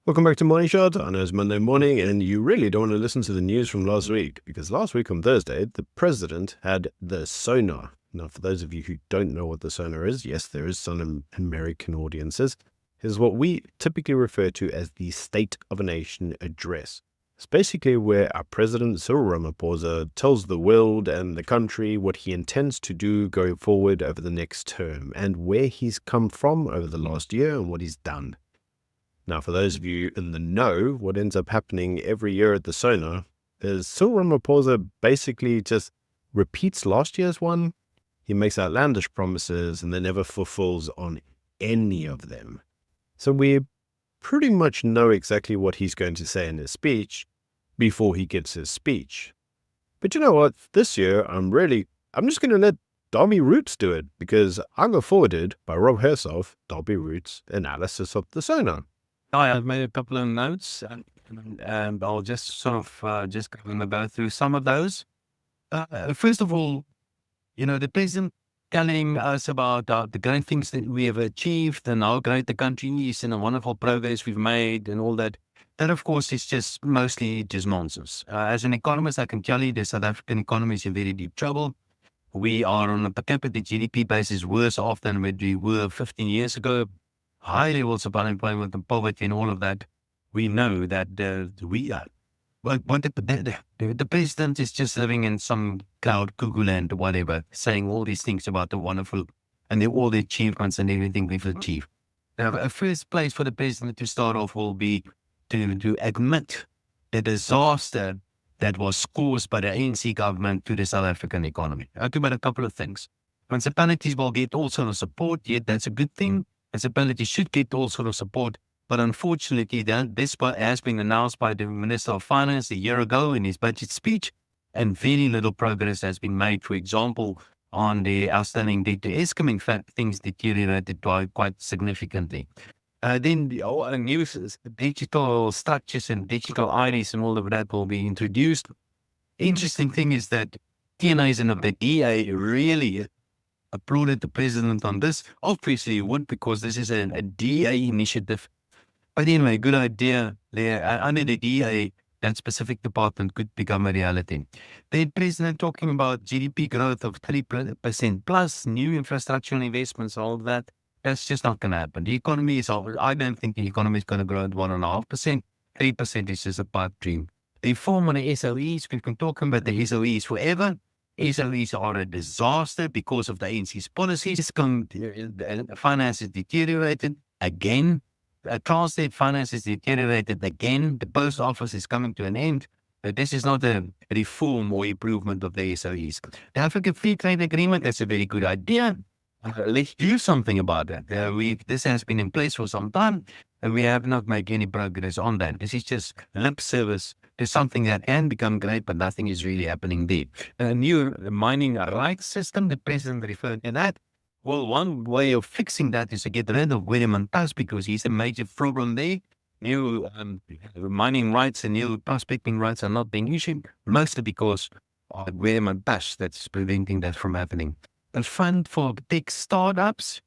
Welcome back to Morning Shot. I know it's Monday morning and you really don't want to listen to the news from last week because last week on Thursday, the president had the SONA. Now, for those of you who don't know what the SONA is, yes, there is some American audiences. Is what we typically refer to as the State of a Nation address. It's basically where our president, Cyril Ramaphosa, tells the world and the country what he intends to do going forward over the next term and where he's come from over the last year and what he's done. Now, for those of you in the know, what ends up happening every year at the SONA is Cyril Ramaphosa basically just repeats last year's one. He makes outlandish promises and then never fulfills on any of them. So we pretty much know exactly what he's going to say in his speech before he gives his speech. But you know what? This year, I'm just going to let Dawie Roodt do it because I got forwarded by Rob Herself, Dawie Roodt's analysis of the SONA. I've made a couple of notes and I'll just sort of just go through some of those. First of all, the president telling us about the great things that we have achieved and how great the country is and the wonderful progress we've made and all that. That, of course, is just mostly just nonsense. As an economist, I can tell you the South African economy is in very deep trouble. We are on a per capita GDP basis worse off than we were 15 years ago. High levels of unemployment and poverty and all of that. We know that we are. But the president is just living in some cloud cuckoo land or whatever, saying all these things about the wonderful and all the achievements and everything we've achieved. Now, a first place for the president to start off will be to admit the disaster that was caused by the ANC government to the South African economy. I'll talk about a couple of things. Municipalities will get all sort of support, yet that's a good thing. Municipalities should get all sort of support. But unfortunately, this has been announced by the Minister of Finance a year ago in his budget speech, and very little progress has been made. For example, on the outstanding debt to Eskom, in fact, things deteriorated quite significantly. Then the new digital structures and digital IDs and all of that will be introduced. Interesting thing is that TNAs and the DA really applauded the president on this. Obviously, it would because this is a DA initiative. But anyway, good idea there. Under the DA, that specific department could become a reality. The president talking about GDP growth of 3% plus new infrastructural investments, all of that. That's just not going to happen. The economy is, I don't think the economy is going to grow at 1.5%. 3% is just a pipe dream. The reform on the SOEs, we've been talking about the SOEs forever. SOEs are a disaster because of the ANC's policies. Finances deteriorated again. Translate finances deteriorated again. The post office is coming to an end. This is not a reform or improvement of the SOEs. The African Free Trade Agreement, that's a very good idea. Let's do something about that. This has been in place for some time, and we have not made any progress on that. This is just lip service. There's something that can become great, but nothing is really happening there. A new mining rights system, the president referred to that. Well, one way of fixing that is to get rid of William and Tuss because he's a major problem there. New mining rights and new prospecting rights are not being issued, mostly because of William and Tuss that's preventing that from happening. A fund for tech startups.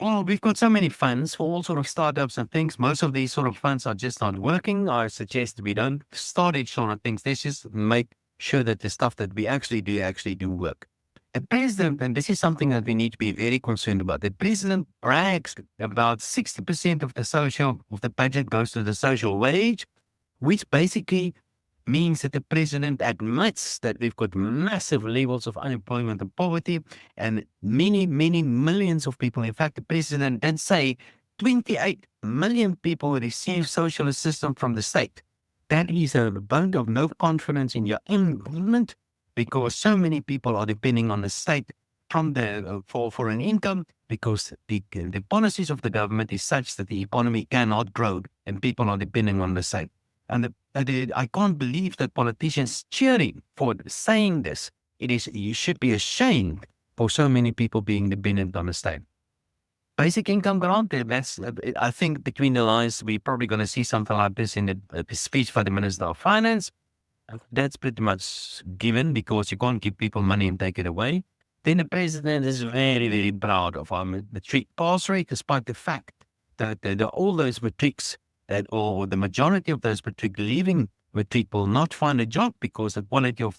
Well, we've got so many funds for all sort of startups and things. Most of these sort of funds are just not working. I suggest we don't start each sort of things. Let's just make sure that the stuff that we actually do work. The president, and this is something that we need to be very concerned about, the president brags about 60% of the budget goes to the social wage, which basically means that the president admits that we've got massive levels of unemployment and poverty and many, many millions of people. In fact, the president did say 28 million people receive social assistance from the state. That is a vote of no confidence in your own government because so many people are depending on the state for an income because the policies of the government is such that the economy cannot grow and people are depending on the state. And I can't believe that politicians cheering for saying this. You should be ashamed for so many people being dependent on the state. Basic income grant, I think between the lines, we're probably going to see something like this in the speech by the Minister of Finance. That's pretty much given because you can't give people money and take it away. Then the president is very, very proud of our matric pass rate, despite the fact that all those matrics that, or the majority of those particular leaving matric will not find a job because the quality of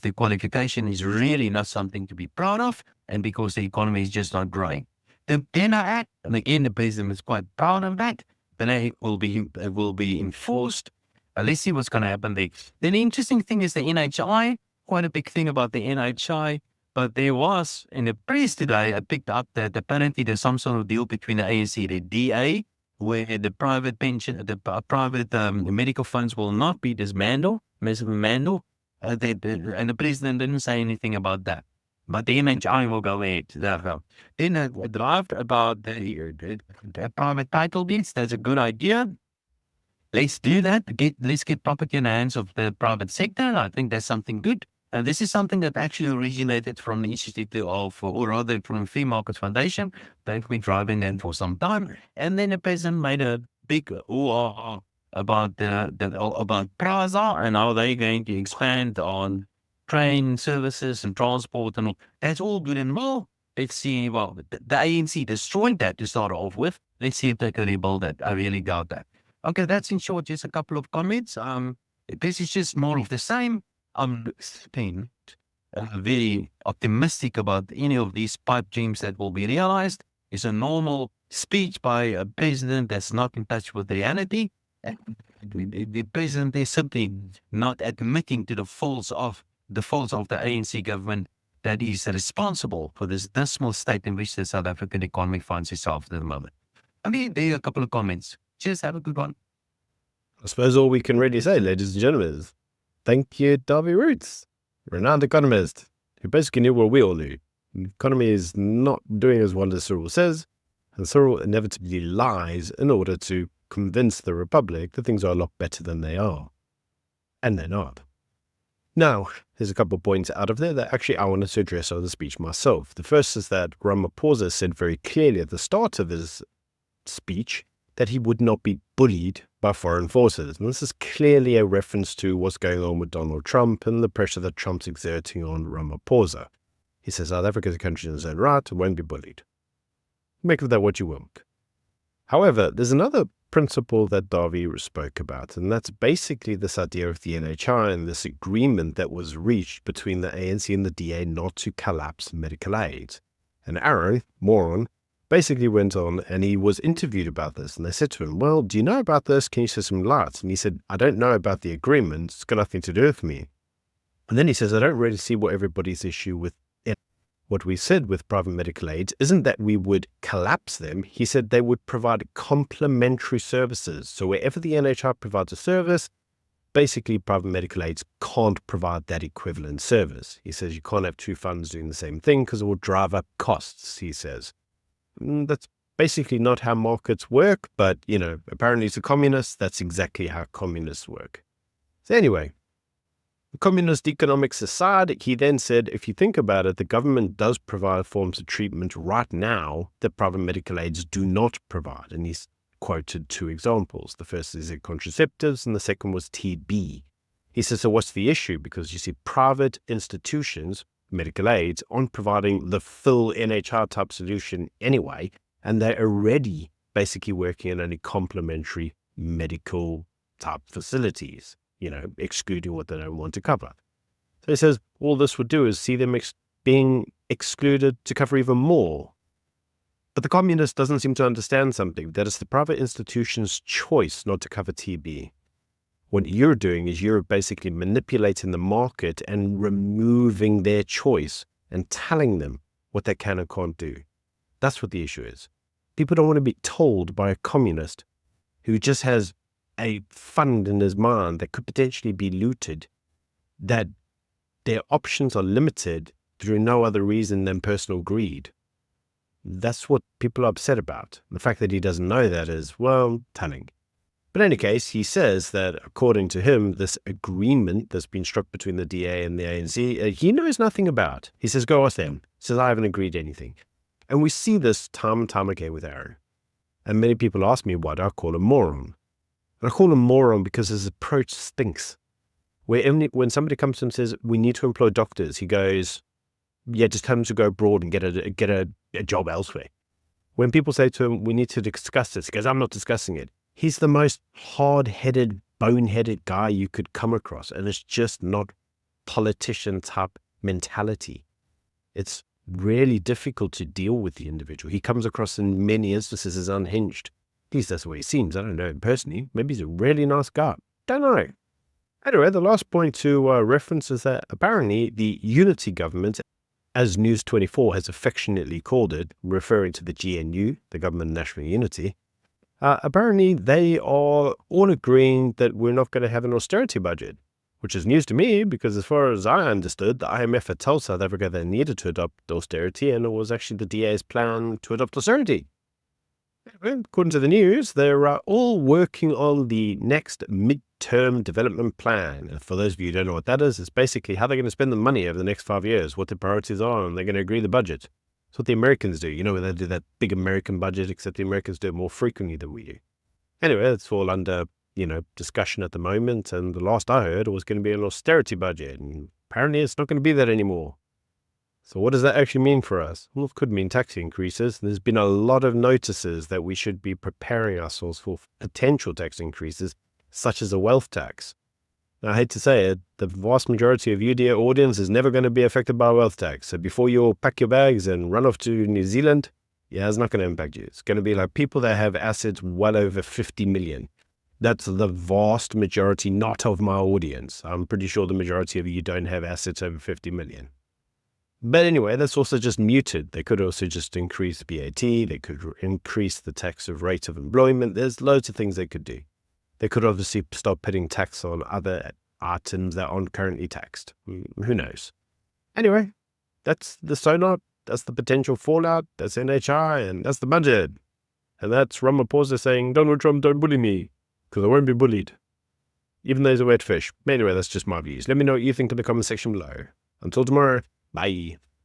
the qualification is really not something to be proud of, and because the economy is just not growing. The NHI, and again, the president is quite proud of that. Then it will be enforced. Let's see what's going to happen there. Then the interesting thing is the NHI. Quite a big thing about the NHI. But there was, in the press today, I picked up that apparently there's some sort of deal between the ANC and the DA, where the private private medical funds will not be dismantled, and the president didn't say anything about that. But the NHI will go ahead. Then a draft about the private title deeds. That's a good idea. Let's do that. Let's get property in the hands of the private sector. I think that's something good. And this is something that actually originated from the Institute of, or rather from Free Market Foundation. They've been driving that for some time. And then the president made a big about about Plaza and how they're going to expand on train services and transport and all. That's all good and well. Let's see. Well, the ANC destroyed that to start off with. Let's see if they can rebuild that. I really doubt that. Okay, that's in short just a couple of comments. This is just more of the same. I'm very optimistic about any of these pipe dreams that will be realized. It's a normal speech by a president that's not in touch with reality. The president is simply not admitting to the faults of the ANC government that is responsible for this dismal state in which the South African economy finds itself at the moment. I mean, there are a couple of comments. Cheers, have a good one. I suppose all we can really say, ladies and gentlemen, is thank you, Dawie Roodt, renowned economist, who basically knew what we all knew. The economy is not doing as well as Cyril says, and Cyril inevitably lies in order to convince the Republic that things are a lot better than they are. And they're not. Now, there's a couple of points out of there that actually I wanted to address on the speech myself. The first is that Ramaphosa said very clearly at the start of his speech that he would not be bullied by foreign forces. And this is clearly a reference to what's going on with Donald Trump and the pressure that Trump's exerting on Ramaphosa. He says South Africa is a country in its own right and won't be bullied. Make of that what you will. However, there's another principle that Dawie spoke about, and that's basically this idea of the NHI and this agreement that was reached between the ANC and the DA not to collapse medical aid. And Aaron, moron, basically went on and he was interviewed about this, and they said to him, well, do you know about this? Can you shed some light? And he said, I don't know about the agreement. It's got nothing to do with me. And then he says, I don't really see what everybody's issue with it. What we said with private medical aid isn't that we would collapse them. He said they would provide complementary services. So wherever the NHI provides a service, basically private medical aids can't provide that equivalent service. He says you can't have two funds doing the same thing because it will drive up costs, he says. That's basically not how markets work, but, apparently he's a communist. That's exactly how communists work. So anyway, the communist economics aside, he then said, if you think about it, the government does provide forms of treatment right now that private medical aids do not provide. And he's quoted two examples. The first is contraceptives and the second was TB. He says, so what's the issue? Because you see private institutions, medical aids, aren't providing the full NHI type solution anyway, and they're already basically working in only complementary medical type facilities, excluding what they don't want to cover. So he says all this would do is see them being excluded to cover even more. But the communist doesn't seem to understand something, that it's the private institution's choice not to cover TB. What you're doing is you're basically manipulating the market and removing their choice and telling them what they can and can't do. That's what the issue is. People don't want to be told by a communist who just has a fund in his mind that could potentially be looted, that their options are limited through no other reason than personal greed. That's what people are upset about. The fact that he doesn't know that is, well, telling. But in any case, he says that according to him, this agreement that's been struck between the DA and the ANC, he knows nothing about. He says, go ask them. He says, I haven't agreed to anything. And we see this time and time again with Aaron. And many people ask me, why do I call him moron? And I call him moron because his approach stinks. When somebody comes to him and says, we need to employ doctors, he goes, yeah, just tell them to go abroad and get a job elsewhere. When people say to him, we need to discuss this, he goes, I'm not discussing it. He's the most hard-headed, boneheaded guy you could come across, and it's just not politician type mentality. It's really difficult to deal with the individual. He comes across in many instances as unhinged. At least that's the way he seems. I don't know him personally. Maybe he's a really nice guy. Don't know. Anyway, the last point to reference is that apparently the unity government, as News 24 has affectionately called it, referring to the GNU, the Government of National Unity, apparently they are all agreeing that we're not going to have an austerity budget, which is news to me because as far as I understood, the IMF had told South Africa they needed to adopt austerity, and it was actually the DA's plan to adopt austerity. According to the news, they're all working on the next mid-term development plan. And for those of you who don't know what that is, it's basically how they're going to spend the money over the next 5 years, what their priorities are, and they're going to agree the budget. It's what the Americans do. You know, when they do that big American budget, except the Americans do it more frequently than we do. Anyway, it's all under, discussion at the moment. And the last I heard, it was going to be an austerity budget. And apparently it's not going to be that anymore. So what does that actually mean for us? Well, it could mean tax increases. There's been a lot of notices that we should be preparing ourselves for potential tax increases, such as a wealth tax. Now, I hate to say it, the vast majority of you, dear audience, is never going to be affected by a wealth tax. So before you all pack your bags and run off to New Zealand, it's not going to impact you. It's going to be like people that have assets well over 50 million. That's the vast majority, not of my audience. I'm pretty sure the majority of you don't have assets over 50 million. But anyway, that's also just muted. They could also just increase VAT. They could increase the tax of rate of employment. There's loads of things they could do. They could obviously start putting tax on other items that aren't currently taxed. Who knows? Anyway, that's the SONA. That's the potential fallout. That's NHI, and that's the budget. And that's Ramaphosa saying, Donald Trump, don't bully me, because I won't be bullied. Even though he's a wet fish. But anyway, that's just my views. Let me know what you think in the comment section below. Until tomorrow. Bye.